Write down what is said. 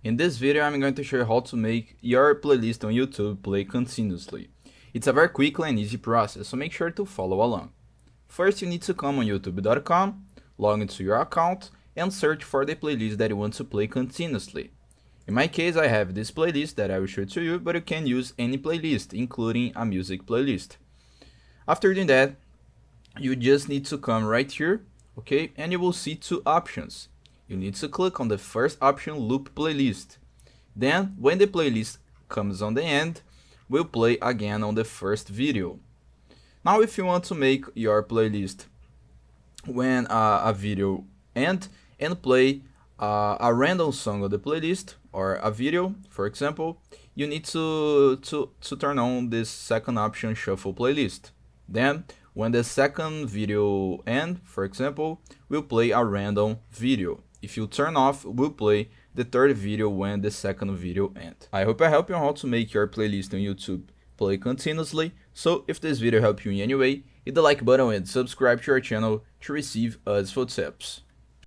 In this video, I'm going to show you how to make your playlist on YouTube play continuously. It's a very quick and easy process, so make sure to follow along. First, you need to come on youtube.com, log into your account, and search for the playlist that you want to play continuously. In my case, I have this playlist that I will show to you, but you can use any playlist, including a music playlist. After doing that, you just need to come right here, okay, and you will see two options. You need to click on the first option, loop playlist. Then, when the playlist comes on the end, we'll play again on the first video. Now, if you want to make your playlist when a video ends and play a random song on the playlist or a video, for example, you need to turn on this second option, shuffle playlist. Then, when the second video ends, for example, we'll play a random video. If you turn off, we'll play the third video when the second video ends. I hope I helped you on how to make your playlist on YouTube play continuously. So if this video helped you in any way, hit the like button and subscribe to our channel to receive useful tips.